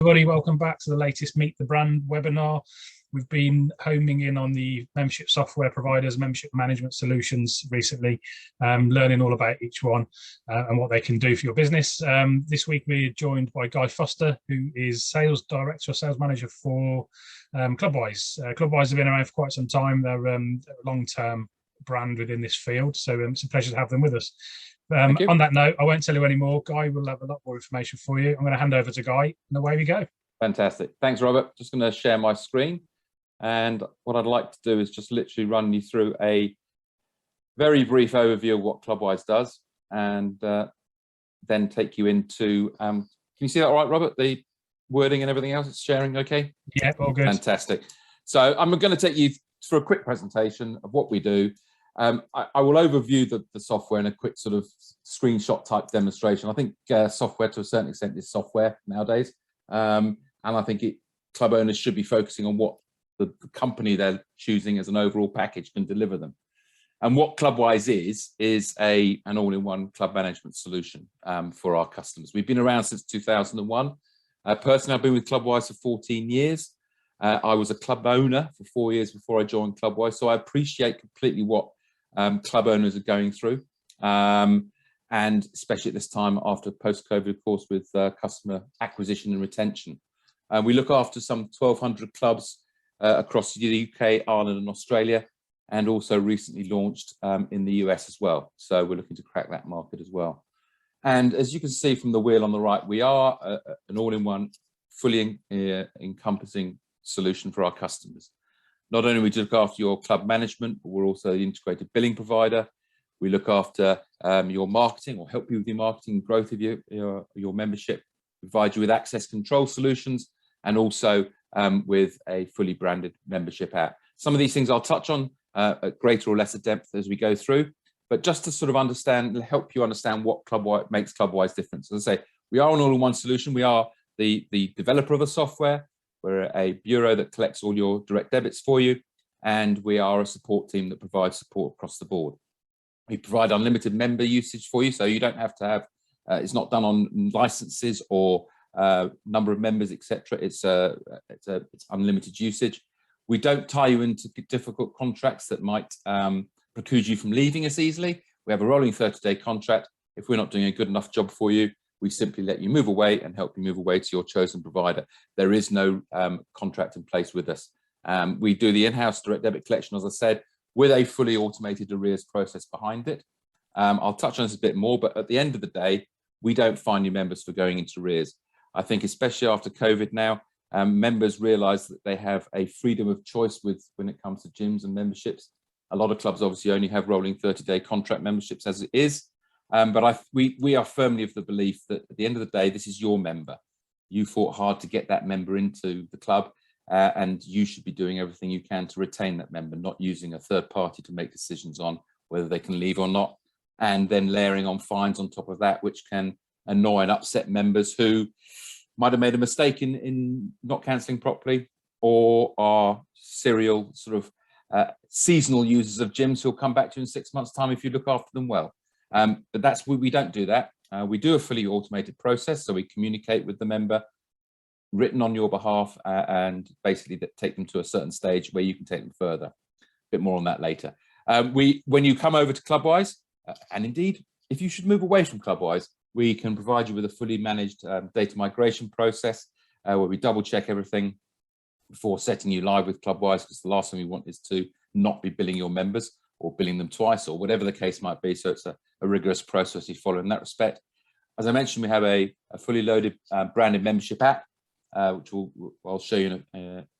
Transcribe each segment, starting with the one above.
Everybody, welcome back to the latest Meet the Brand webinar. We've been homing in on the membership software providers, membership management solutions recently, learning all about each one and what they can do for your business. This week we're joined by Guy Foster, who is sales director or sales manager for Clubwise. Clubwise have been around for quite some time. They're a long-term brand within this field, so it's a pleasure to have them with us. On that note, I won't tell you any more. Guy will have a lot more information for you. I'm going to hand over to Guy, and away we go. Fantastic. Thanks, Robert. Just going to share my screen. And what I'd like to do is just literally run you through a very brief overview of what Clubwise does, and then take you into, can you see that all right, Robert? The wording and everything else, it's sharing okay? Yeah, all good. Fantastic. So I'm going to take you through a quick presentation of what we do. I will overview the software in a quick sort of screenshot type demonstration. I think software to a certain extent is software nowadays. And I think club owners should be focusing on what the company they're choosing as an overall package can deliver them. And what Clubwise is an all-in-one club management solution for our customers. We've been around since 2001. Personally, I've been with Clubwise for 14 years. I was a club owner for 4 years before I joined Clubwise, so I appreciate completely what club owners are going through, and especially at this time after post-COVID, of course, with customer acquisition and retention. We look after some 1,200 clubs across the UK, Ireland and Australia, and also recently launched in the US as well. So we're looking to crack that market as well. And as you can see from the wheel on the right, we are an all-in-one, fully encompassing solution for our customers. Not only do we look after your club management, but we're also the integrated billing provider. We look after your marketing, or help you with your marketing and growth of your membership, provide you with access control solutions, and also with a fully branded membership app. Some of these things I'll touch on at greater or lesser depth as we go through, but just to sort of help you understand what Clubwise makes Clubwise different. As I say, we are an all-in-one solution. We are the developer of the software. We're a bureau that collects all your direct debits for you, and we are a support team that provides support across the board. We provide unlimited member usage for you, so you don't have to have, it's not done on licenses or number of members, etc. It's unlimited usage. We don't tie you into difficult contracts that might preclude you from leaving us easily. We have a rolling 30-day contract. If we're not doing a good enough job for you, we simply let you move away and help you move away to your chosen provider. There is no contract in place with us. We do the in-house direct debit collection, as I said, with a fully automated arrears process behind it. I'll touch on this a bit more, but at the end of the day, we don't fine your members for going into arrears. I think especially after COVID now, members realise that they have a freedom of choice when it comes to gyms and memberships. A lot of clubs obviously only have rolling 30-day contract memberships as it is. But we are firmly of the belief that at the end of the day, this is your member. You fought hard to get that member into the club, and you should be doing everything you can to retain that member, not using a third party to make decisions on whether they can leave or not, and then layering on fines on top of that, which can annoy and upset members who might have made a mistake in not cancelling properly, or are serial sort of seasonal users of gyms who'll come back to you in 6 months' time if you look after them well. But we don't do that. We do a fully automated process, so we communicate with the member, written on your behalf, and basically take them to a certain stage where you can take them further. A bit more on that later. When you come over to Clubwise, and indeed, if you should move away from Clubwise, we can provide you with a fully managed data migration process where we double check everything before setting you live with Clubwise, because the last thing we want is to not be billing your members or billing them twice, or whatever the case might be. So it's a rigorous process you follow in that respect. As I mentioned, we have a fully loaded branded membership app, which I'll show you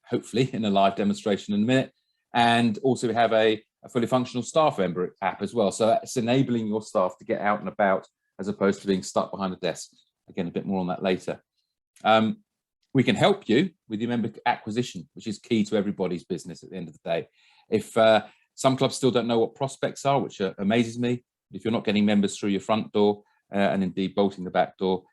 hopefully in a live demonstration in a minute. And also we have a fully functional staff member app as well. So it's enabling your staff to get out and about as opposed to being stuck behind a desk. Again, a bit more on that later. We can help you with your member acquisition, which is key to everybody's business at the end of the day. If some clubs still don't know what prospects are, which amazes me. If you're not getting members through your front door and indeed bolting the back door,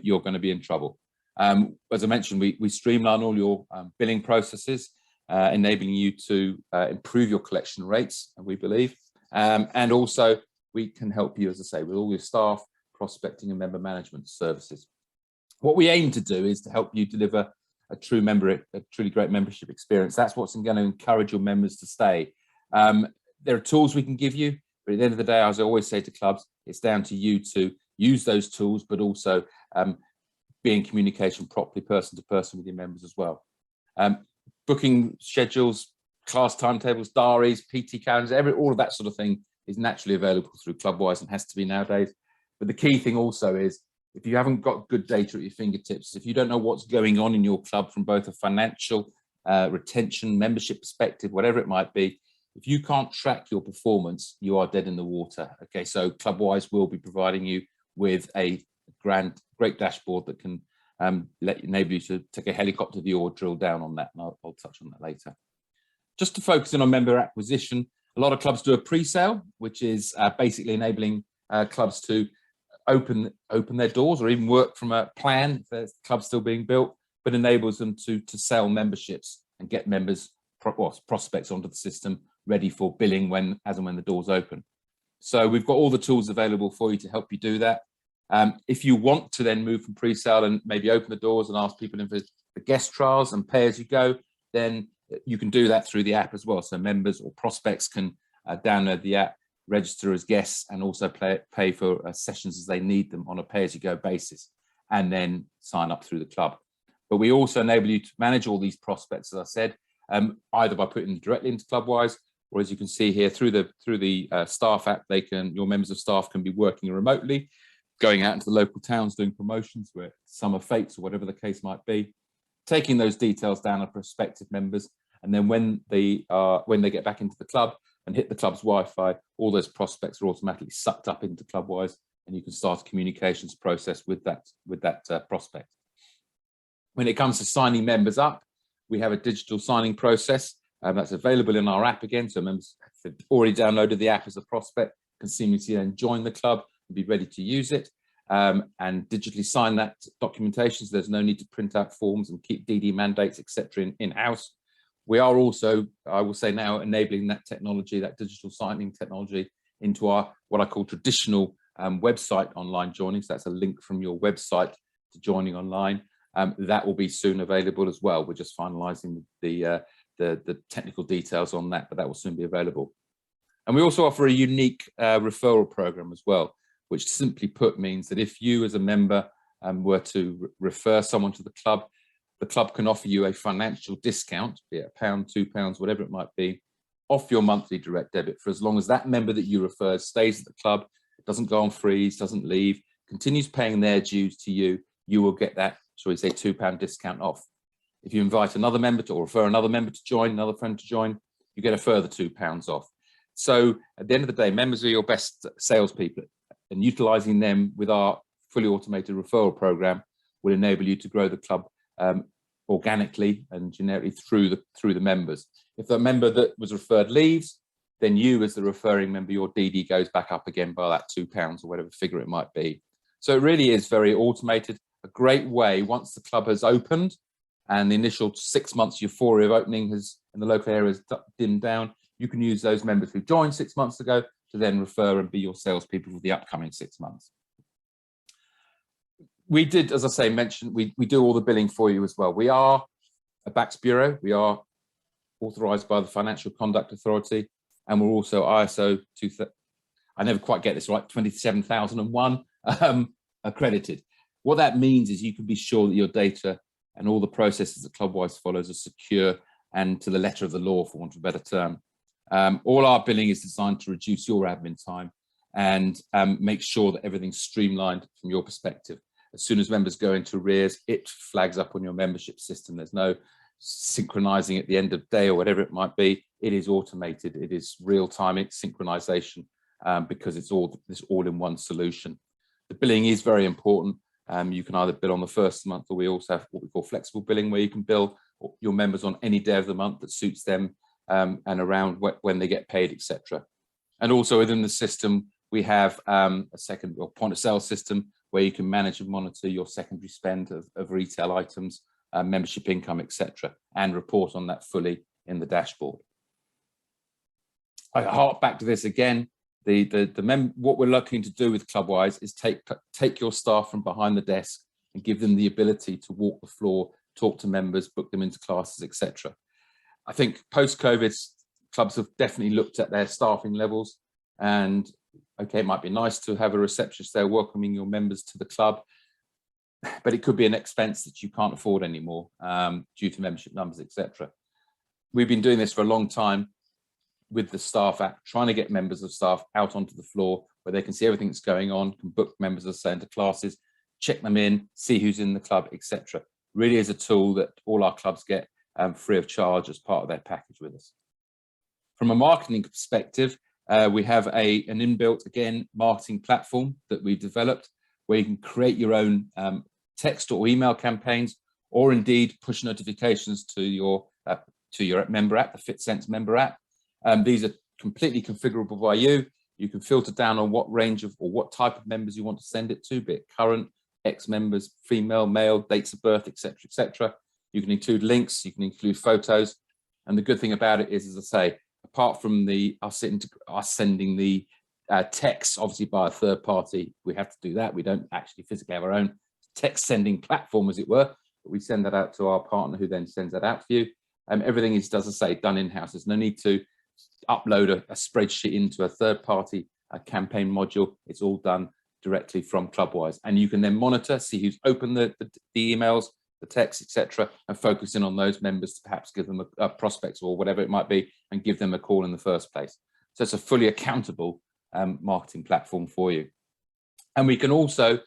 you're going to be in trouble. As I mentioned, we streamline all your billing processes, enabling you to improve your collection rates, we believe. And also we can help you, as I say, with all your staff, prospecting and member management services. What we aim to do is to help you deliver a truly great membership experience. That's what's going to encourage your members to stay. There are tools we can give you, but at the end of the day, as I always say to clubs, it's down to you to use those tools, but also be in communication properly, person to person, with your members as well. Booking schedules, class timetables, diaries, PT calendars, all of that sort of thing is naturally available through Clubwise and has to be nowadays. But the key thing also is, if you haven't got good data at your fingertips, if you don't know what's going on in your club from both a financial, retention, membership perspective, whatever it might be, if you can't track your performance, you are dead in the water. Okay, so Clubwise will be providing you with a great dashboard that can enable you to take a helicopter view or drill down on that, and I'll touch on that later. Just to focus in on member acquisition, a lot of clubs do a pre-sale, which is basically enabling clubs to open their doors, or even work from a plan if there's clubs still being built, but enables them to sell memberships and get prospects onto the system ready for billing as and when the doors open. So we've got all the tools available for you to help you do that. If you want to then move from pre-sale and maybe open the doors and ask people in for guest trials and pay as you go, then you can do that through the app as well. So members or prospects can download the app, register as guests, and also pay for sessions as they need them on a pay-as-you-go basis, and then sign up through the club. But we also enable you to manage all these prospects, as I said, either by putting them directly into Clubwise, or as you can see here, through the staff app, your members of staff can be working remotely, going out into the local towns doing promotions, where summer fates or whatever the case might be, taking those details down of prospective members, and then when they get back into the club and hit the club's Wi-Fi, all those prospects are automatically sucked up into Clubwise, and you can start a communications process with that prospect. When it comes to signing members up, we have a digital signing process that's available in our app again. So members have already downloaded the app as a prospect can seamlessly then join the club and be ready to use it, and digitally sign that documentation. So there's no need to print out forms and keep DD mandates, etc. in-house. We are also, I will say now, enabling that technology, that digital signing technology, into our what I call traditional website online joining. So that's a link from your website to joining online. That will be soon available as well. We're just finalising the technical details on that, but that will soon be available. And we also offer a unique referral program as well, which simply put means that if you as a member were to refer someone to the club can offer you a financial discount, be it £1, £2, whatever it might be, off your monthly direct debit, for as long as that member that you referred stays at the club, doesn't go on freeze, doesn't leave, continues paying their dues to you, you will get that, shall we say, £2 discount off. If you invite another member or refer another member to join, another friend to join, you get a further £2 off. So at the end of the day, members are your best salespeople, and utilising them with our fully automated referral program will enable you to grow the club organically and generically through the members. If the member that was referred leaves, then you as the referring member, your DD goes back up again by that £2 or whatever figure it might be. So it really is very automated, a great way once the club has opened and the initial 6 months euphoria of opening in the local area has dimmed down, you can use those members who joined 6 months ago to then refer and be your salespeople for the upcoming 6 months. We did, as I say, mention, we do all the billing for you as well. We are a BACS bureau. We are authorised by the Financial Conduct Authority, and we're also ISO, I never quite get this right, 27001 accredited. What that means is you can be sure that your data and all the processes that Clubwise follows are secure and to the letter of the law, for want of a better term. All our billing is designed to reduce your admin time and make sure that everything's streamlined from your perspective. As soon as members go into arrears, it flags up on your membership system. There's no synchronizing at the end of day or whatever it might be. It is automated. It is real-time synchronization because it's all this all-in-one solution. The billing is very important. You can either bill on the first month, or we also have what we call flexible billing, where you can bill your members on any day of the month that suits them and around when they get paid, etc. And also within the system, we have a second point of sale system where you can manage and monitor your secondary spend of retail items, membership income, etc., and report on that fully in the dashboard. I hark back to this again. What we're looking to do with Clubwise is take your staff from behind the desk and give them the ability to walk the floor, talk to members, book them into classes, etc. I think post-COVID, clubs have definitely looked at their staffing levels, and okay, it might be nice to have a receptionist there welcoming your members to the club, but it could be an expense that you can't afford anymore due to membership numbers, etc. We've been doing this for a long time with the staff app, trying to get members of staff out onto the floor where they can see everything that's going on, can book members of into classes, check them in, see who's in the club, etc. Really is a tool that all our clubs get free of charge as part of their package with us. From a marketing perspective, we have an inbuilt, again, marketing platform that we've developed where you can create your own text or email campaigns, or indeed push notifications to your member app, the FitSense member app. These are completely configurable by you. You can filter down on what range of or what type of members you want to send it to, be it current, ex-members, female, male, dates of birth, etc., etc. You can include links, you can include photos. And the good thing about it is, as I say, apart from us sending the text, obviously by a third party, we have to do that. We don't actually physically have our own text sending platform, as it were, but we send that out to our partner who then sends that out for you. Everything is, as I say, done in-house. There's no need to upload a spreadsheet into a third-party campaign module. It's all done directly from Clubwise, and you can then monitor, see who's opened the emails, the text, etc., and focus in on those members to perhaps give them a prospects or whatever it might be, and give them a call in the first place. So it's a fully accountable marketing platform for you. And we can also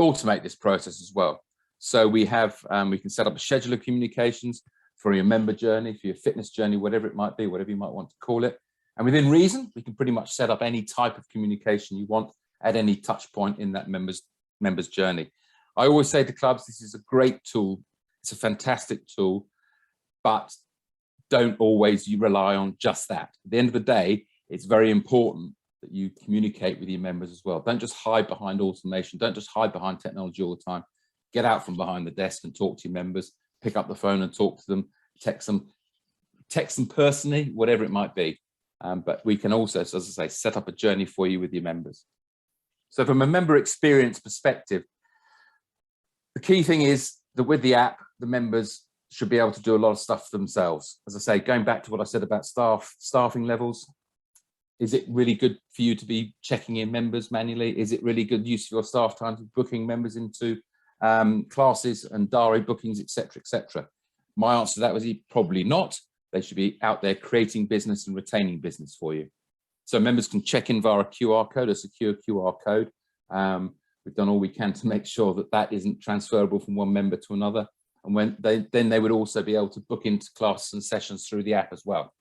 automate this process as well. So we can set up a schedule of communications for your member journey, for your fitness journey, whatever it might be, whatever you might want to call it. And within reason, we can pretty much set up any type of communication you want at any touch point in that member's journey. I always say to clubs, this is a great tool. It's a fantastic tool, but don't always rely on just that. At the end of the day, it's very important that you communicate with your members as well. Don't just hide behind automation. Don't just hide behind technology all the time. Get out from behind the desk and talk to your members. Pick up the phone and talk to them, text them personally, whatever it might be. But we can also, as I say, set up a journey for you with your members. So from a member experience perspective, the key thing is that with the app, the members should be able to do a lot of stuff themselves. As I say, going back to what I said about staffing levels, is it really good for you to be checking in members manually? Is it really good use of your staff time to booking members into classes and diary bookings, etc., etc.? My answer to that was probably not. They should be out there creating business and retaining business for you. So members can check in via a QR code, a secure QR code. We've done all we can to make sure that that isn't transferable from one member to another. And then they would also be able to book into classes and sessions through the app as well.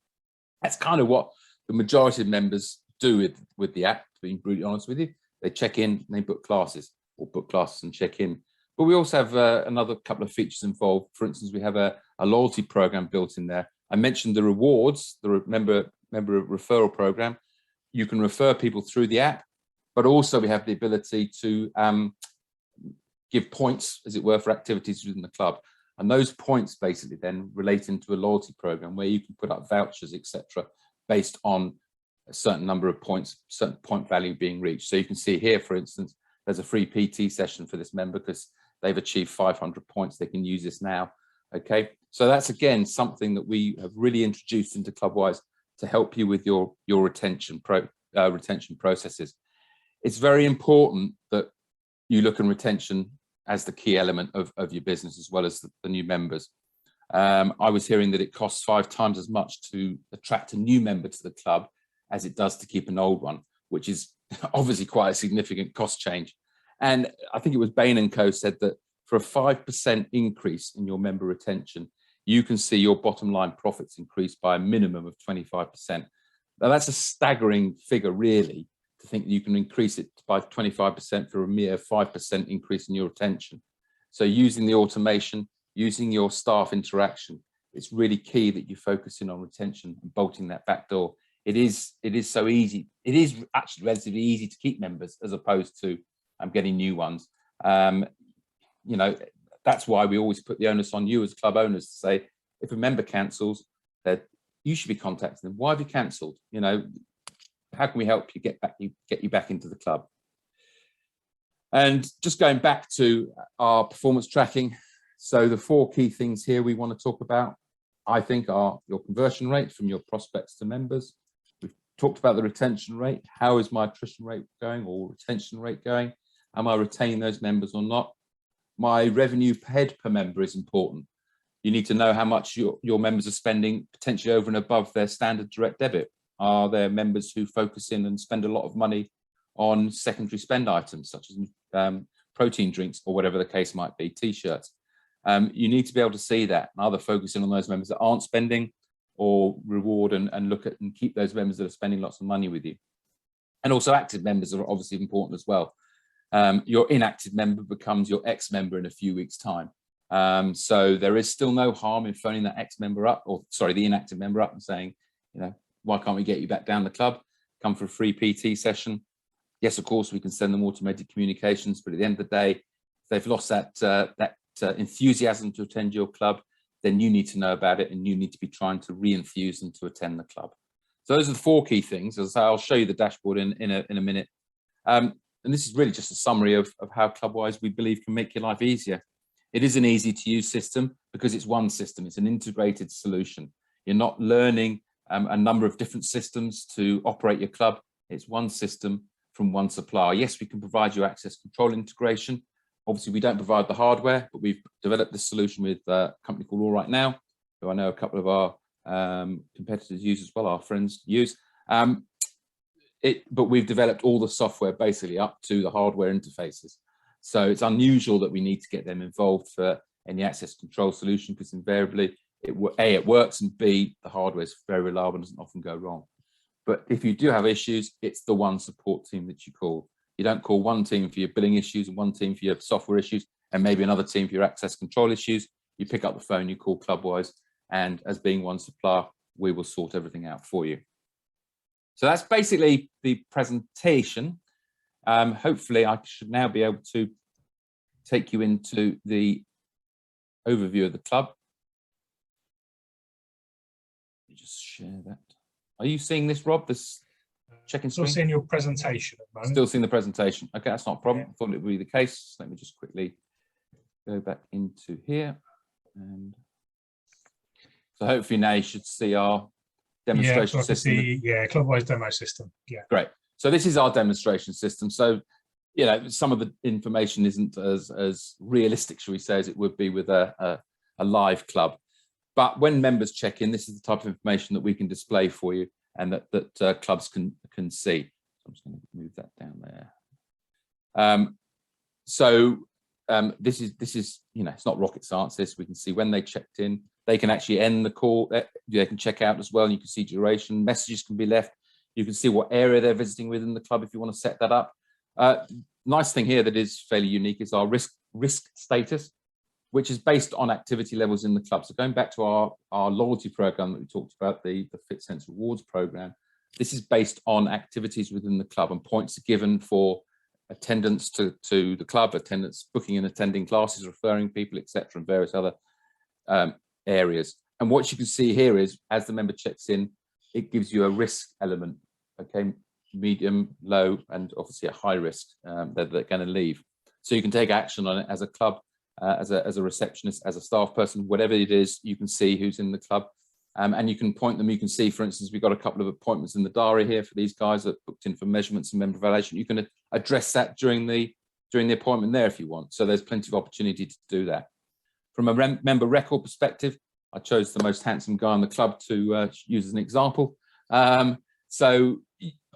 That's kind of what the majority of members do with the app, to be brutally honest with you. They check in and they book classes, or book classes and check in. But we also have another couple of features involved. For instance, we have a loyalty program built in there. I mentioned the rewards, the member referral program. You can refer people through the app, but also we have the ability to give points, as it were, for activities within the club. And those points basically then relate into a loyalty program where you can put up vouchers, etc., based on a certain number of points, certain point value being reached. So you can see here, for instance, there's a free PT session for this member because they've achieved 500 points. They can use this now. Okay, so that's again something that we have really introduced into Clubwise to help you with your retention processes. It's very important that you look at retention as the key element of your business, as well as the new members. I was hearing that it costs 5 times as much to attract a new member to the club as it does to keep an old one, which is obviously quite a significant cost change. And I think it was Bain & Co said that for a 5% increase in your member retention, you can see your bottom line profits increase by a minimum of 25%. Now that's a staggering figure, really, to think you can increase it by 25% for a mere 5% increase in your retention. So using the automation, using your staff interaction, it's really key that you focus in on retention and bolting that back door. It is so easy. It is actually relatively easy to keep members as opposed to getting new ones. You know, that's why we always put the onus on you as club owners to say, if a member cancels, that you should be contacting them. Why have you cancelled? You know, how can we help you get you back into the club? And just going back to our performance tracking, so the 4 key things here we want to talk about, I think, are your conversion rate from your prospects to members. We've talked about the retention rate. How is my attrition rate going, or retention rate going? Am I retaining those members or not? My revenue per head per member is important. You need to know how much your members are spending potentially over and above their standard direct debit. Are there members who focus in and spend a lot of money on secondary spend items, such as protein drinks or whatever the case might be, t-shirts? You need to be able to see that, and either focusing on those members that aren't spending, or reward and look at and keep those members that are spending lots of money with you. And also active members are obviously important as well. Your inactive member becomes your ex-member in a few weeks' time. So there is still no harm in phoning that ex-member up, or sorry, the inactive member up, and saying, you know, why can't we get you back down the club? Come for a free PT session. Yes, of course, we can send them automated communications, but at the end of the day, if they've lost that enthusiasm to attend your club, then you need to know about it, and you need to be trying to re-enthuse them to attend the club. So those are the 4 key things. As I'll show you the dashboard in a minute. And this is really just a summary of how Clubwise, we believe, can make your life easier. It is an easy to use system because it's one system. It's an integrated solution. You're not learning a number of different systems to operate your club. It's one system from one supplier. Yes, we can provide you access control integration. Obviously, we don't provide the hardware, but we've developed this solution with a company called All Right Now, who I know a couple of our competitors use as well, our friends use. But we've developed all the software basically up to the hardware interfaces. So it's unusual that we need to get them involved for any access control solution, because invariably, it works, and B, the hardware is very reliable and doesn't often go wrong. But if you do have issues, it's the one support team that you call. You don't call one team for your billing issues and one team for your software issues, and maybe another team for your access control issues. You pick up the phone, you call Clubwise, and as being one supplier, we will sort everything out for you. So that's basically the presentation. Hopefully I should now be able to take you into the overview of the club. Let me just share that. Are you seeing this, Rob? This checking screen? Still seeing your presentation at the moment. Still seeing the presentation. Okay, that's not a problem. I thought it would be the case. Let me just quickly go back into here. And so hopefully now you should see our demonstration system. Clubwise demo system. Yeah. Great. So this is our demonstration system. So, you know, some of the information isn't as realistic, shall we say, as it would be with a live club. But when members check in, this is the type of information that we can display for you, and that clubs can see. So I'm just going to move that down there. This is, you know, it's not rocket science. This, we can see when they checked in. They can actually end the call. They can check out as well. And you can see duration. Messages can be left. You can see what area they're visiting within the club if you want to set that up. Nice thing here that is fairly unique is our risk status, which is based on activity levels in the club. So going back to our loyalty program that we talked about, the FitSense Rewards program, this is based on activities within the club, and points are given for attendance to the club, attendance, booking and attending classes, referring people, etc., and various other areas. And what you can see here is, as the member checks in, it gives you a risk element, okay, medium, low, and obviously a high risk that they're going to leave. So you can take action on it as a club, as a receptionist, as a staff person, whatever it is. You can see who's in the club, and you can point them. You can see, for instance, we've got a couple of appointments in the diary here for these guys that booked in for measurements and member evaluation. You can address that during the appointment there if you want. So there's plenty of opportunity to do that. From a member record perspective, I chose the most handsome guy in the club to use as an example. So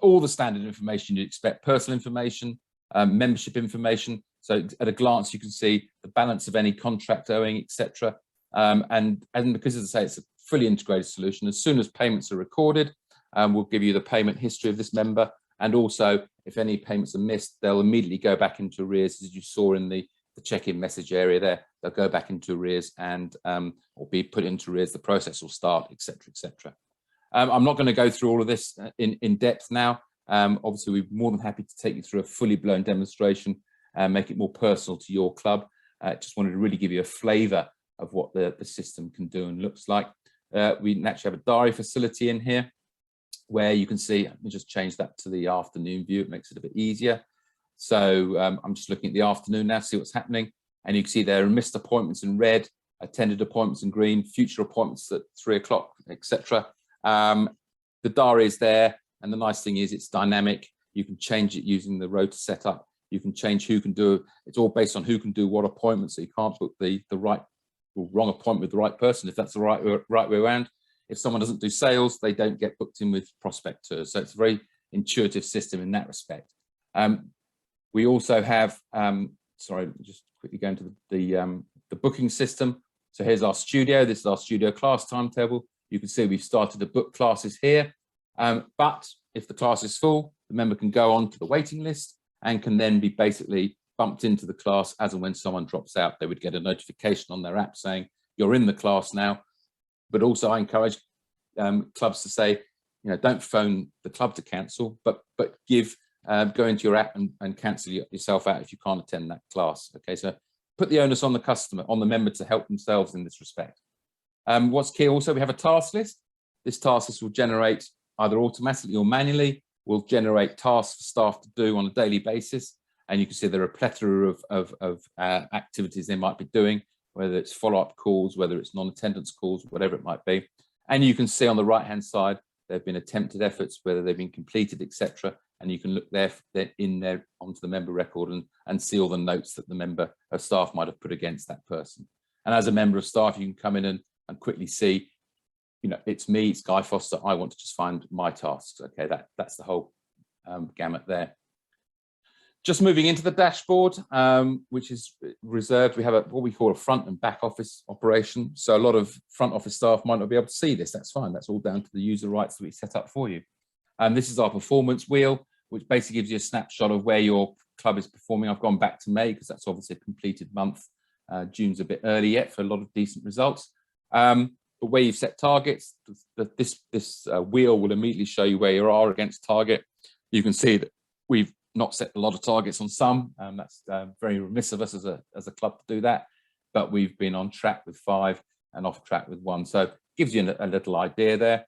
all the standard information you'd expect: personal information, membership information. So at a glance, you can see the balance of any contract owing, etc. And because, as I say, it's a fully integrated solution, as soon as payments are recorded, we'll give you the payment history of this member. And also, if any payments are missed, they'll immediately go back into arrears, as you saw in the check-in message area there. They'll go back into arrears and or be put into arrears. The process will start, etc., etc. I'm not going to go through all of this in depth now. Obviously, we're more than happy to take you through a fully blown demonstration and make it more personal to your club. Just wanted to really give you a flavour of what the system can do and looks like. We naturally have a diary facility in here where you can see. Let me just change that to the afternoon view. It makes it a bit easier. So I'm just looking at the afternoon now, see what's happening. And you can see there are missed appointments in red, attended appointments in green, future appointments at 3 o'clock, etc. The diary is there. And the nice thing is it's dynamic. You can change it using the rota setup. You can change who can do, it's all based on who can do what appointment. So you can't book the right or wrong appointment with the right person if that's the right way around. If someone doesn't do sales, they don't get booked in with prospectors. So it's a very intuitive system in that respect. We also have, sorry, just quickly going to the booking system. So here's our studio. This is our studio class timetable. You can see we've started to book classes here. But if the class is full, the member can go on to the waiting list and can then be basically bumped into the class as and when someone drops out. They would get a notification on their app saying, you're in the class now. But also I encourage clubs to say, don't phone the club to cancel, but go into your app and cancel yourself out if you can't attend that class. Okay, so put the onus on the customer, on the member to help themselves in this respect. What's key also, we have a task list. This task list will generate either automatically or manually, will generate tasks for staff to do on a daily basis. And you can see there are a plethora of activities they might be doing, whether it's follow-up calls, whether it's non-attendance calls, whatever it might be. And you can see on the right-hand side, there have been attempted efforts, whether they've been completed, etc. And you can look there in there onto the member record and see all the notes that the member of staff might have put against that person. And as a member of staff, you can come in and quickly see, it's me, it's Guy Foster. I want to just find my tasks. Okay, that's the whole gamut there. Just moving into the dashboard, which is reserved. We have what we call a front and back office operation. So a lot of front office staff might not be able to see this. That's fine. That's all down to the user rights that we set up for you. And this is our performance wheel, which basically gives you a snapshot of where your club is performing. I've gone back to May because that's obviously a completed month. June's a bit early yet for a lot of decent results. But where you've set targets, this wheel will immediately show you where you are against target. You can see that we've not set a lot of targets on some. That's very remiss of us as a club to do that. But we've been on track with 5 and off track with 1. So it gives you a little idea there.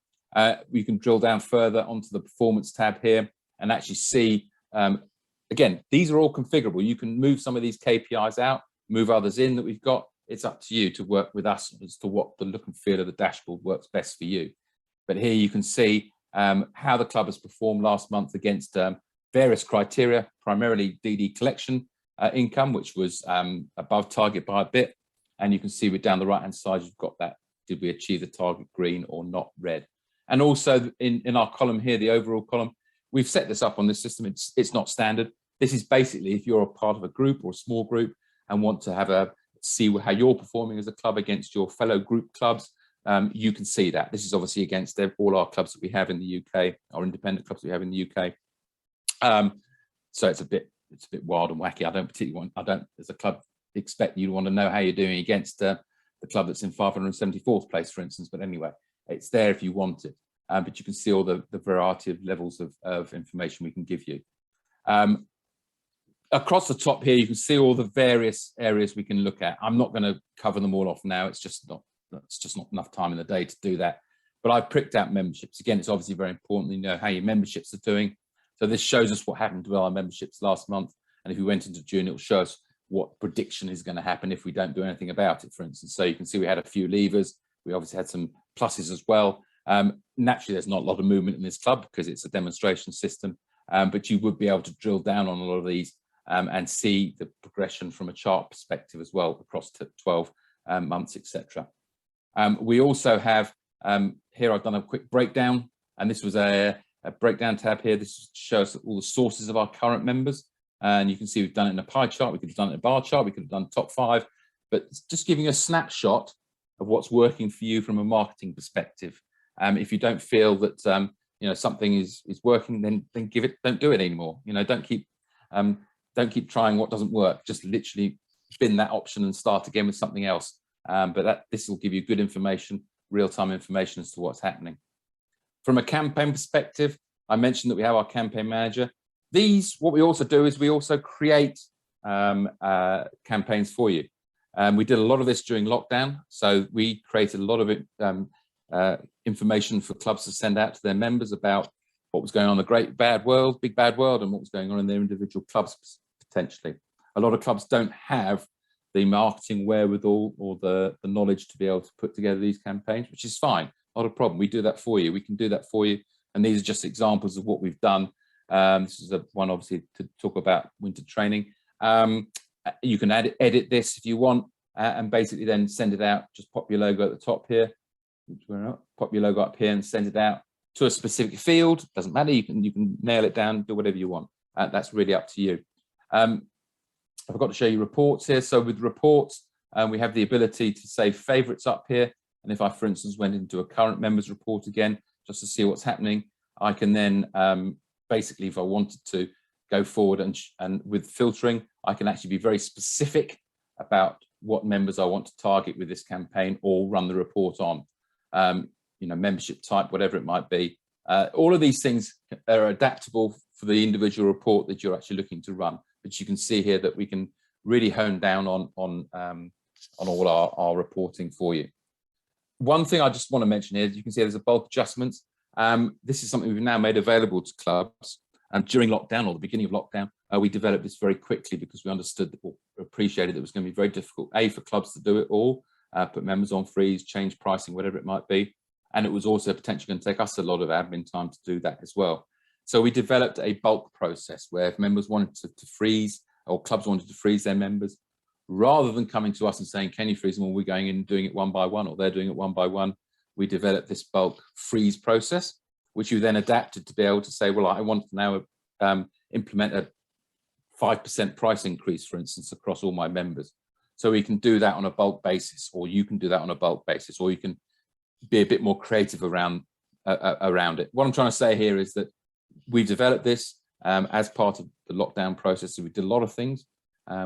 We can drill down further onto the performance tab here and actually see, again, these are all configurable. You can move some of these KPIs out, move others in that we've got. It's up to you to work with us as to what the look and feel of the dashboard works best for you. But here you can see how the club has performed last month against various criteria, primarily DD collection income, which was above target by a bit. And you can see down the right-hand side, you've got that, did we achieve the target green or not red? And also in our column here, the overall column, we've set this up on this system. It's not standard. This is basically if you're a part of a group or a small group and want to see how you're performing as a club against your fellow group clubs, you can see that. This is obviously against all our clubs that we have in the UK, our independent clubs we have in the UK. So it's a bit wild and wacky. I don't as a club expect you to want to know how you're doing against the club that's in 574th place, for instance. But anyway, it's there if you want it. But you can see all the variety of levels of information we can give you. Across the top here, you can see all the various areas we can look at. I'm not going to cover them all off now. It's just not enough time in the day to do that. But I've pricked out memberships. Again, it's obviously very important to know how your memberships are doing. So this shows us what happened to our memberships last month. And if we went into June, it will show us what prediction is going to happen if we don't do anything about it, for instance. So you can see we had a few levers. We obviously had some pluses as well. Naturally, there's not a lot of movement in this club because it's a demonstration system, but you would be able to drill down on a lot of these and see the progression from a chart perspective as well across 12 months, etc. We also have, here I've done a quick breakdown, and this was a breakdown tab here. This shows all the sources of our current members. And you can see we've done it in a pie chart. We could have done it in a bar chart. We could have done top 5, but it's just giving a snapshot of what's working for you from a marketing perspective. If you don't feel that something is working, then don't do it anymore. Don't keep trying what doesn't work. Just literally bin that option and start again with something else. But this will give you good information, real-time information as to what's happening. From a campaign perspective, I mentioned that we have our campaign manager. What we also do is we also create campaigns for you. We did a lot of this during lockdown. So we created a lot of information for clubs to send out to their members about what was going on in the great bad world, big bad world, and what was going on in their individual clubs potentially. A lot of clubs don't have the marketing wherewithal or the knowledge to be able to put together these campaigns, which is fine, not a problem. We do that for you. We can do that for you. And these are just examples of what we've done. This is one obviously to talk about winter training. You can edit this if you want, and basically then send it out. Just pop your logo at the top here. Pop your logo up here and send it out to a specific field. Doesn't matter. You can nail it down, do whatever you want. That's really up to you. I forgot to show you reports here. So with reports, we have the ability to save favorites up here. And if I, for instance, went into a current members report again, just to see what's happening, I can then basically, if I wanted to go forward and with filtering, I can actually be very specific about what members I want to target with this campaign or run the report on, you know, membership type, whatever it might be. All of these things are adaptable for the individual report that you're actually looking to run. But you can see here that we can really hone down on all our reporting for you. One thing I just want to mention here, you can see there's a bulk adjustment. This is something we've now made available to clubs. And during lockdown or the beginning of lockdown, we developed this very quickly because we understood or appreciated that it was going to be very difficult, A, for clubs to do it all, put members on freeze, change pricing, whatever it might be. And it was also potentially going to take us a lot of admin time to do that as well. So we developed a bulk process where if members wanted to freeze, or clubs wanted to freeze their members, rather than coming to us and saying, can you freeze them? Or we're going in and doing it one by one, or they're doing it one by one. We developed this bulk freeze process, which you then adapted to be able to say, well, I want to now implement a 5% price increase, for instance, across all my members. So we can do that on a bulk basis, or you can do that on a bulk basis, or you can be a bit more creative around it. What I'm trying to say here is that we developed this as part of the lockdown process. So we did a lot of things,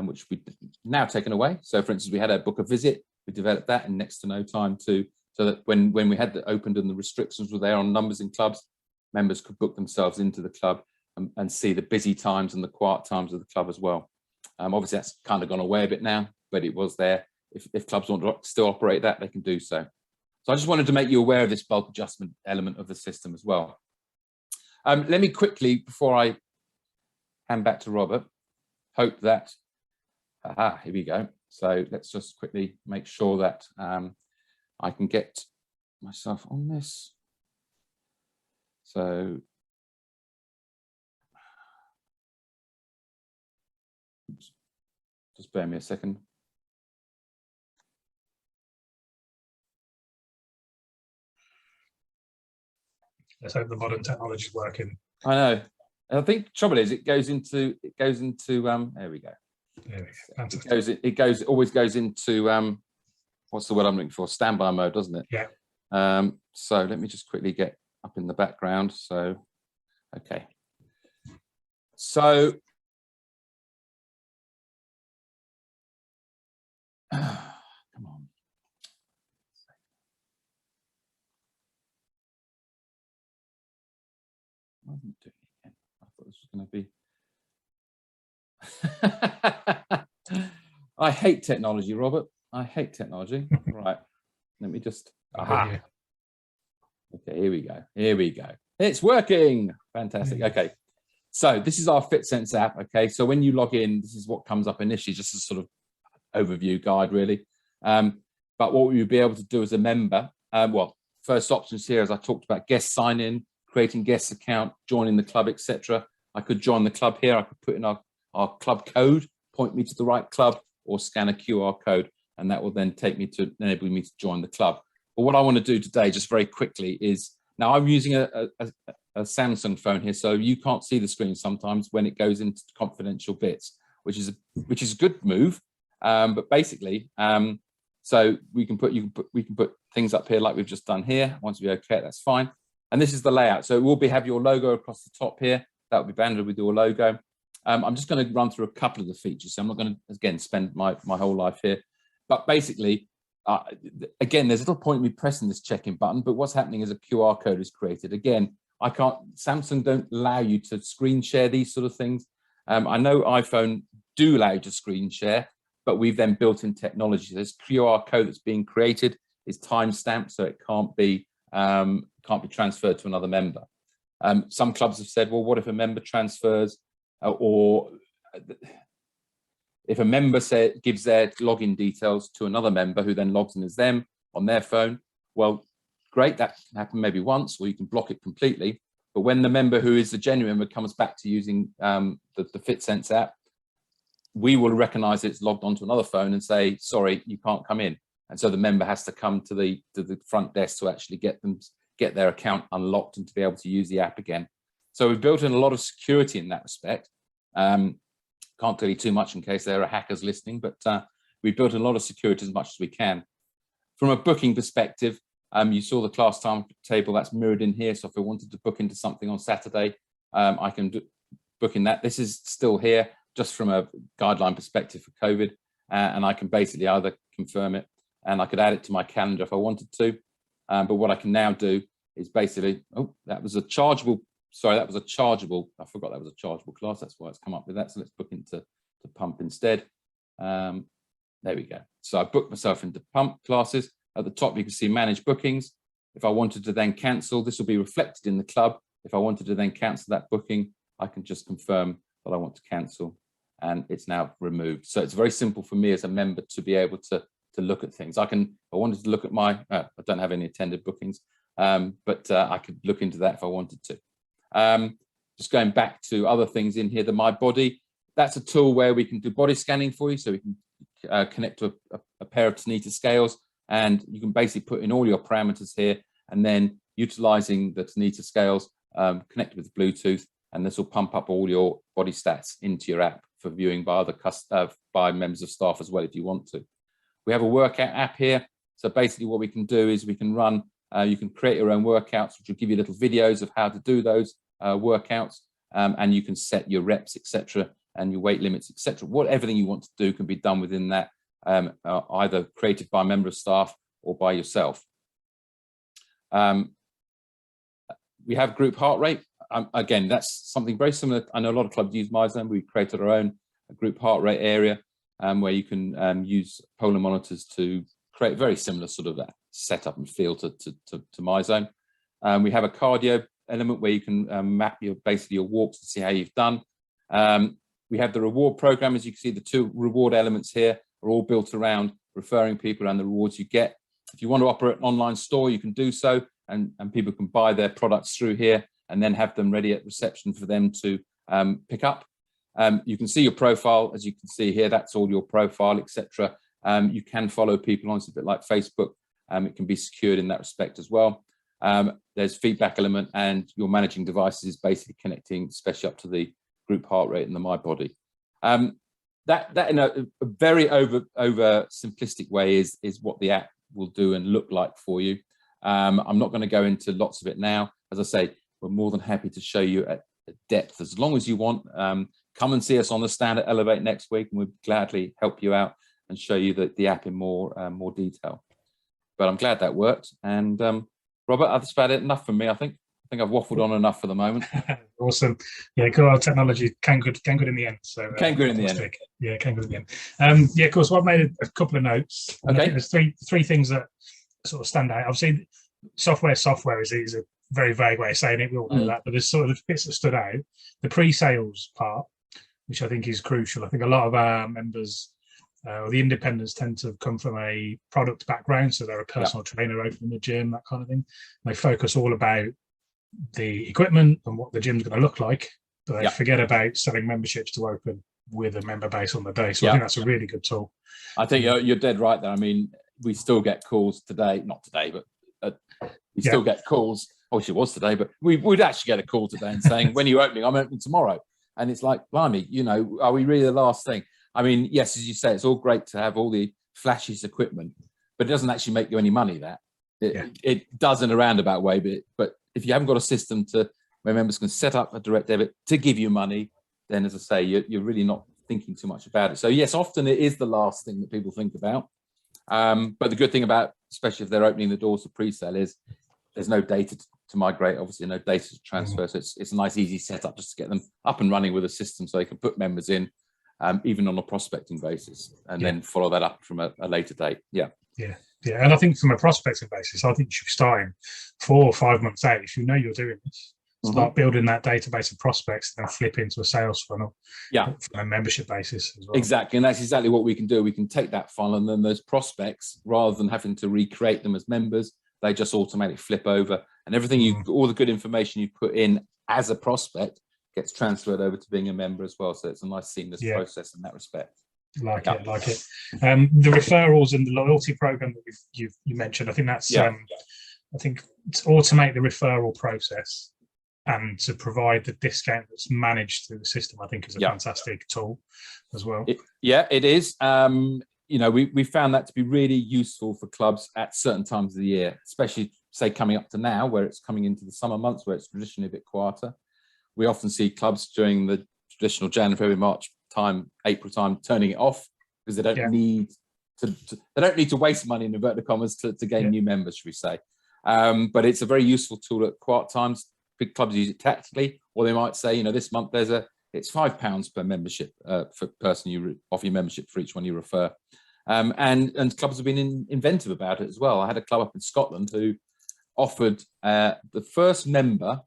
which we've now taken away. So for instance, we had a book a visit. We developed that in next to no time too, so that when we had that opened and the restrictions were there on numbers in clubs, members could book themselves into the club and see the busy times and the quiet times of the club as well. Obviously, that's kind of gone away a bit now, but it was there. If clubs want to still operate that, they can do so. So I just wanted to make you aware of this bulk adjustment element of the system as well. Let me quickly, before I hand back to Robert, hope that, here we go. So let's just quickly make sure that I can get myself on this. So, just bear me a second. Let's hope the modern technology is working. I know. I think trouble is it goes into there we go. There we go. It always goes into what's the word I'm looking for? Standby mode, doesn't it? Yeah. So let me just quickly get up in the background. So okay. So come on. I wasn't doing it again. I thought this was going to be. I hate technology, Robert. I hate technology. Right. Let me just. Aha. Okay, here we go. Here we go. It's working. Fantastic. Okay. So this is our FitSense app. Okay. So when you log in, this is what comes up initially, just a sort of overview guide, really. But what we would be able to do as a member, well, first options here, as I talked about, guest sign in, creating guest account, joining the club, etc. I could join the club here. I could put in our club code, point me to the right club, or scan a QR code, and that will then take me to enable me to join the club. But what I want to do today, just very quickly, is now I'm using a Samsung phone here, so you can't see the screen sometimes when it goes into confidential bits, which is a good move. But basically, so we can put things up here like we've just done here. Once we okay, that's fine. And this is the layout. So it will have your logo across the top here. That will be banded with your logo. I'm just going to run through a couple of the features. So I'm not going to, again, spend my whole life here. But basically, again, there's little point in me pressing this check-in button, but what's happening is a QR code is created. Again, Samsung don't allow you to screen share these sort of things. I know iPhone do allow you to screen share, but we've then built in technology. This QR code that's being created is time stamped, so it can't be transferred to another member. Some clubs have said, well, what if a member transfers, or if a member gives their login details to another member who then logs in as them on their phone? Well, great, that can happen maybe once, or you can block it completely. But when the member who is the genuine member comes back to using the FitSense app, we will recognize it's logged onto another phone and say, sorry, you can't come in. And so the member has to come to the front desk to actually get their account unlocked and to be able to use the app again. So we've built in a lot of security in that respect. Can't tell you too much in case there are hackers listening, but we've built in a lot of security as much as we can. From a booking perspective, you saw the class timetable that's mirrored in here. So if I wanted to book into something on Saturday, I can book in that. This is still here just from a guideline perspective for COVID, and I can basically either confirm it, and I could add it to my calendar if I wanted to. But what I can now do is basically, oh, that was a chargeable. Sorry, that was a chargeable. I forgot that was a chargeable class. That's why it's come up with that. So let's book into pump instead. There we go. So I booked myself into pump classes. At the top, you can see manage bookings. If I wanted to then cancel, this will be reflected in the club. If I wanted to then cancel that booking, I can just confirm that I want to cancel, and it's now removed. So it's very simple for me as a member to be able to look at things. If I wanted to look at my, I don't have any attended bookings, but I could look into that if I wanted to. Just going back to other things in here, the My Body, that's a tool where we can do body scanning for you. So we can connect to a pair of Tanita scales, and you can basically put in all your parameters here, and then utilizing the Tanita scales, connected with Bluetooth, and this will pump up all your body stats into your app for viewing by by members of staff as well if you want to. We have a workout app here. So basically what we can do is we can run, you can create your own workouts, which will give you little videos of how to do those workouts, and you can set your reps, etc., and your weight limits, etc. Everything you want to do can be done within that, either created by a member of staff or by yourself. We have group heart rate. Again, that's something very similar. I know a lot of clubs use MyZone. We created our own group heart rate area, where you can use polar monitors to create very similar sort of setup and feel to MyZone. We have a cardio element where you can map basically your walks to see how you've done. We have the reward program. As you can see, the two reward elements here are all built around referring people and the rewards you get. If you want to operate an online store, you can do so, and people can buy their products through here and then have them ready at reception for them to pick up. You can see your profile, as you can see here, that's all your profile, etc. You can follow people on, it's a bit like Facebook. It can be secured in that respect as well. There's feedback element, and your managing devices is basically connecting, especially up to the group heart rate and the My Body. That in a very over simplistic way is what the app will do and look like for you. I'm not going to go into lots of it now. As I say, we're more than happy to show you at depth as long as you want. Come and see us on the stand at Elevate next week, and we'll gladly help you out and show you the app in more detail. But I'm glad that worked. And Robert, that's about it. Enough from me, I think. I think I've waffled on enough for the moment. Awesome. Yeah, good old technology can good in the end. So can good in the end. Yeah, can good in the end. Yeah, of course. Well, I've made a couple of notes. Okay. I think there's three things that sort of stand out. Obviously, software is a very vague way of saying it. We all know that, but there's sort of the bits that stood out. The pre-sales part, which I think is crucial. I think a lot of our members or the independents tend to come from a product background, so they're a personal trainer opening the gym, that kind of thing. They focus all about the equipment and what the gym's going to look like, but they forget about selling memberships to open with a member base on the day. So I think that's a really good tool. I think you're dead right there. I mean, we still get calls today, not today, but we still get calls. I wish it was today, but we would actually get a call today and saying, when are you opening? I'm opening tomorrow. And it's like, blimey, are we really the last thing? I mean, yes, as you say, it's all great to have all the flashiest equipment, but it doesn't actually make you any money. It does in a roundabout way, but if you haven't got a system where members can set up a direct debit to give you money, then as I say, you're really not thinking too much about it. So yes, often it is the last thing that people think about. But the good thing about, especially if they're opening the doors to pre-sale, is there's no data to migrate, obviously no data to transfer. So it's a nice, easy setup just to get them up and running with a system so they can put members in, even on a prospecting basis, and then follow that up from a later date. Yeah. And I think from a prospecting basis, I think you should be starting 4 or 5 months out if you know you're doing this. start building that database of prospects, and then flip into a sales funnel from a membership basis as well. Exactly, and that's exactly what we can do. We can take that funnel, and then those prospects, rather than having to recreate them as members, they just automatically flip over, and everything all the good information you put in as a prospect gets transferred over to being a member as well. So it's a nice seamless process in that respect. Like it. The referrals and the loyalty program that you mentioned, I think that's I think to automate the referral process and to provide the discount that's managed through the system, I think is a fantastic tool as well. It is. We found that to be really useful for clubs at certain times of the year, especially say coming up to now, where it's coming into the summer months, where it's traditionally a bit quieter. We often see clubs during the traditional January, February, March time, April time, turning it off because they don't need to waste money in inverted commas to gain new members, should we say. But it's a very useful tool at quiet times. Big clubs use it tactically, or they might say, this month it's £5 per membership for person you offer your membership for each one you refer. And clubs have been inventive about it as well. I had a club up in Scotland who offered the first member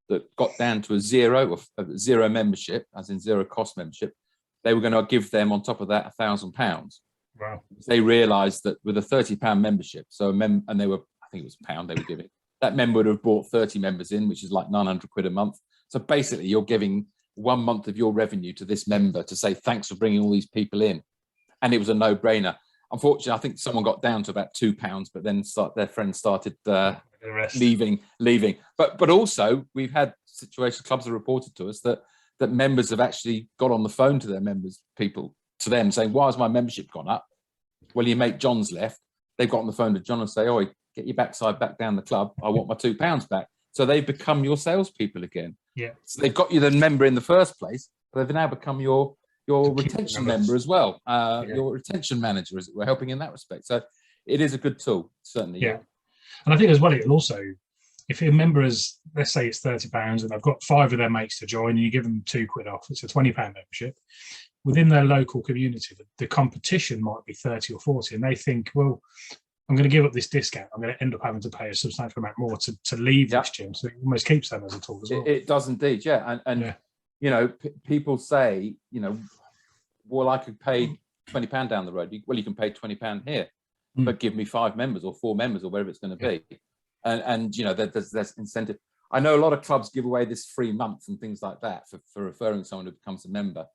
that got down to a zero membership, as in zero cost membership, they were going to give them on top of that £1,000. Wow! They realised that with a £30 membership, and they were, I think it was £1 they were giving, that member would have brought 30 members in, which is like £900 a month. So basically, you're giving 1 month of your revenue to this member to say thanks for bringing all these people in, and it was a no-brainer. Unfortunately, I think someone got down to about £2, but then their friends started leaving. But also, we've had situations, clubs have reported to us that members have actually got on the phone to their members, to them saying, "Why has my membership gone up?" Well, your mate John's left. They've got on the phone to John and say, "Oh, get your backside back down the club. I want my £2 back." So they've become your salespeople again. Yeah. So they've got you the member in the first place, but they've now become your retention member as well, your retention manager, as it were, helping in that respect. So it is a good tool, certainly. Yeah. And I think as well, it'll also, if a member is, let's say it's £30 and they've got 5 of their mates to join and you give them £2 off, it's a £20 membership. Within their local community, the competition might be 30 or 40, and they think, well, I'm going to give up this discount. I'm going to end up having to pay a substantial amount more to leave this gym. So it almost keeps them as a tool as well. It does indeed, yeah. And people say, well, I could pay £20 down the road. Well, you can pay £20 here, but give me 5 members or 4 members or whatever it's going to be. And there's incentive. I know a lot of clubs give away this free month and things like that for referring someone who becomes a member.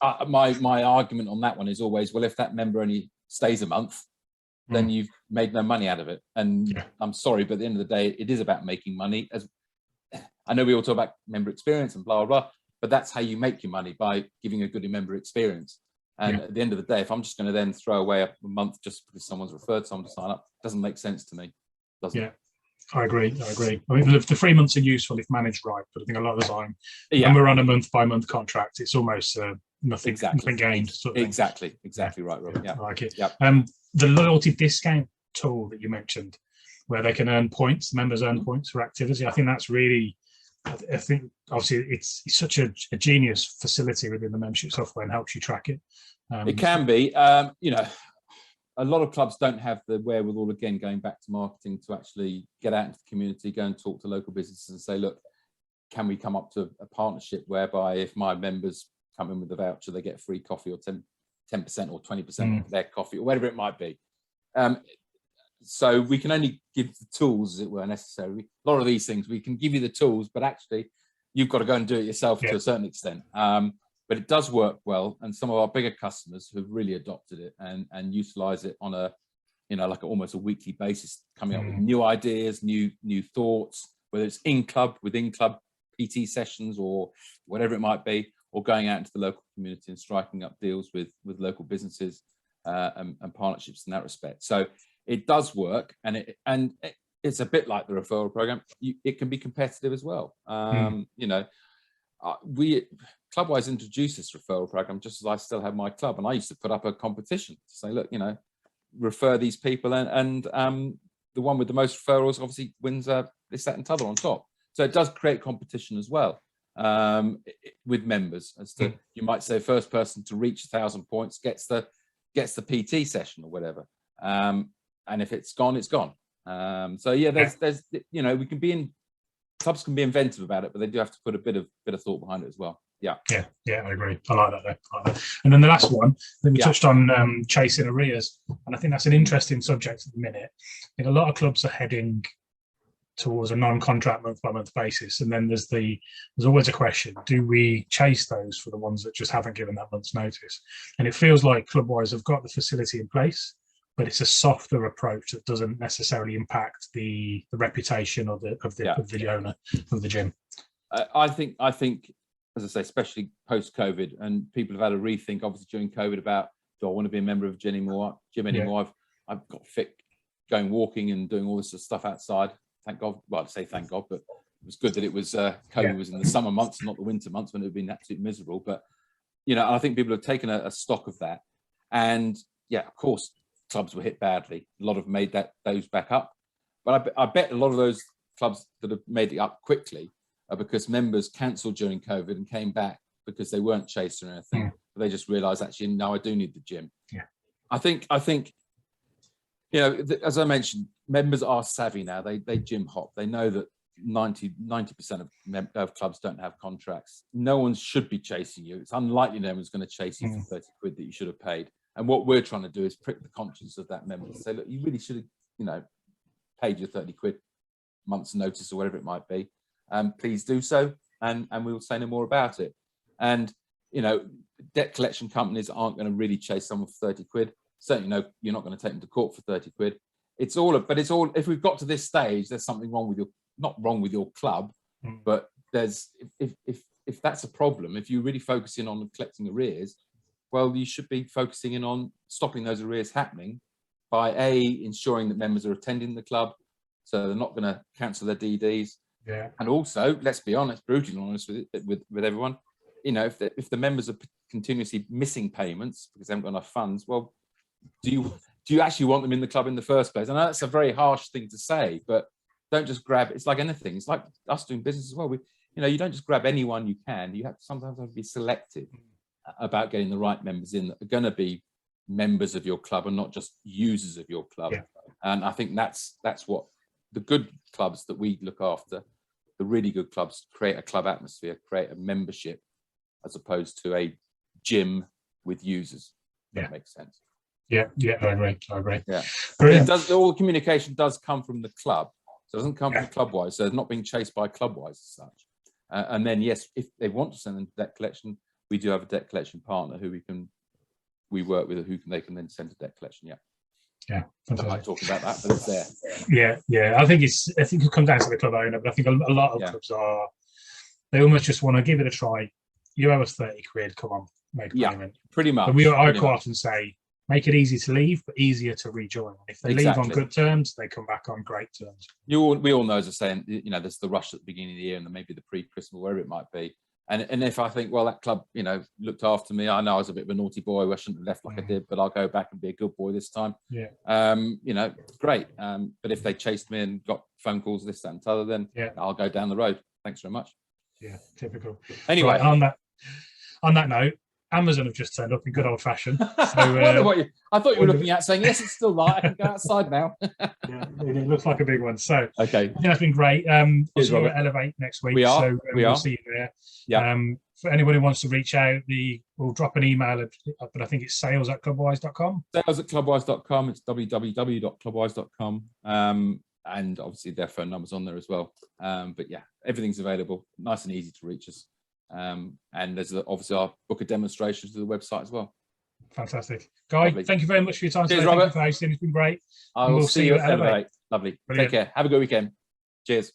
My argument on that one is always, well, if that member only stays a month, then you've made no money out of it. And I'm sorry, but at the end of the day, it is about making money. As I know we all talk about member experience and blah, blah, blah, but that's how you make your money, by giving a good member experience. And at the end of the day, if I'm just going to then throw away a month just because someone's referred someone to sign up, it doesn't make sense to me, does it? I agree. I mean, the 3 months are useful if managed right, but I think a lot of the time, when we're on a month-by-month contract, it's almost nothing gained. Sort of exactly right, Robert. Yeah, I like it. Yeah. The loyalty discount tool that you mentioned, where they can earn points, members earn points for activity. I think that's really, I think obviously it's such a genius facility within the membership software and helps you track it. It can be, a lot of clubs don't have the wherewithal, again, going back to marketing, to actually get out into the community, go and talk to local businesses and say, look, can we come up to a partnership whereby if my members come in with a voucher, they get free coffee or 10% or 20% of their coffee or whatever it might be. So we can only give the tools, as it were, necessary. A lot of these things, we can give you the tools, but actually you've got to go and do it yourself to a certain extent. But it does work well. And some of our bigger customers have really adopted it and utilize it on a, like almost a weekly basis, coming up with new ideas, new thoughts, whether it's within club PT sessions or whatever it might be, or going out into the local community and striking up deals with local businesses and partnerships in that respect. So it does work, and it's a bit like the referral program. It can be competitive as well. Clubwise introduced this referral program just as I still have my club, and I used to put up a competition to say, look, refer these people, and the one with the most referrals obviously wins this, that, and t'other on top. So it does create competition as well. With members, as to, you might say, first person to reach 1,000 points gets the PT session or whatever, and if it's gone, it's gone. So yeah, there's we can be in clubs can be inventive about it, but they do have to put a bit of thought behind it as well. Yeah. Yeah, I agree. I like that though. I like that. And then the last one, we touched on chasing arrears, and I think that's an interesting subject at the minute. I think a lot of clubs are heading towards a non-contract month-by-month basis, and then there's always a question: do we chase those for the ones that just haven't given that month's notice? And it feels like Clubwise have got the facility in place, but it's a softer approach that doesn't necessarily impact the reputation of the owner of the gym. I think, as I say, especially post-COVID, and people have had a rethink, obviously during COVID, about, do I want to be a member of gym anymore? I've got fit going walking and doing all this sort of stuff outside. Thank God. Well, I'd say thank God, but it was good that it was COVID was in the summer months, not the winter months when it would have been absolutely miserable. But I think people have taken a stock of that, and of course, clubs were hit badly. A lot have made those back up, but I bet a lot of those clubs that have made it up quickly are because members cancelled during COVID and came back because they weren't chasing or anything. But they just realised, actually, no, I do need the gym. Yeah, I think as I mentioned, members are savvy now. They gym hop. They know that 90% of clubs don't have contracts. No one should be chasing you. It's unlikely no one's going to chase you for 30 quid that you should have paid. And what we're trying to do is prick the conscience of that member to say, look, you really should have, paid your 30 quid month's notice or whatever it might be. Please do so, and we will say no more about it. And debt collection companies aren't going to really chase someone for 30 quid. Certainly, you're not going to take them to court for 30 quid. It's all. If we've got to this stage, there's something wrong with not wrong with your club, but there's if that's a problem, if you're really focusing on collecting arrears, well, you should be focusing in on stopping those arrears happening by ensuring that members are attending the club, so they're not going to cancel their DDs. Yeah. And also, let's be honest, brutally honest with everyone, if the members are continuously missing payments because they haven't got enough funds, well, do you actually want them in the club in the first place? I know that's a very harsh thing to say, but don't just grab. It's like anything. It's like us doing business as well. You don't just grab anyone you can. You sometimes have to be selective about getting the right members in that are going to be members of your club and not just users of your club. Yeah. And I think that's what the good clubs that we look after, the really good clubs, create a club atmosphere, create a membership, as opposed to a gym with users. That makes sense. Yeah, I agree. Yeah, brilliant. All the communication does come from the club, so it doesn't come from Clubwise. So they're not being chased by Clubwise as such. And then, yes, if they want to send them debt collection, we do have a debt collection partner who we work with, they can then send to debt collection. Yeah, I don't like talking about that, but it's there. Yeah. I think it comes down to the club owner, but I think a lot of clubs they almost just want to give it a try. You owe us 30 quid. Come on, make a payment. Pretty much. But I quite often say, make it easy to leave, but easier to rejoin. If they leave on good terms, they come back on great terms. We all know, as I say, there's the rush at the beginning of the year and then maybe the pre-Christmas, wherever it might be. And if I think, well, that club, looked after me, I know I was a bit of a naughty boy, I shouldn't have left like I did, but I'll go back and be a good boy this time. Yeah. Great. But if they chased me and got phone calls, this, that, and t'other, then I'll go down the road. Thanks very much. Yeah, typical. Anyway, right, on that note, Amazon have just turned up in good old fashion. So, I thought you were looking at saying, yes, it's still light. I can go outside now. It looks like a big one. So, okay, it's been great. Also, we'll Elevate next week. We'll see you there. Yeah. For anybody who wants to reach out, we'll drop an email, but I think it's sales@clubwise.com. Sales@clubwise.com. It's www.clubwise.com. And obviously their phone number's on there as well. But everything's available. Nice and easy to reach us. And there's obviously our book of demonstrations to the website as well. Fantastic. Guy, lovely. Thank you very much for your time today. Robert. Thank you for hosting. It's been great. It's been great. Lovely. Brilliant. Take care. Have a good weekend. Cheers.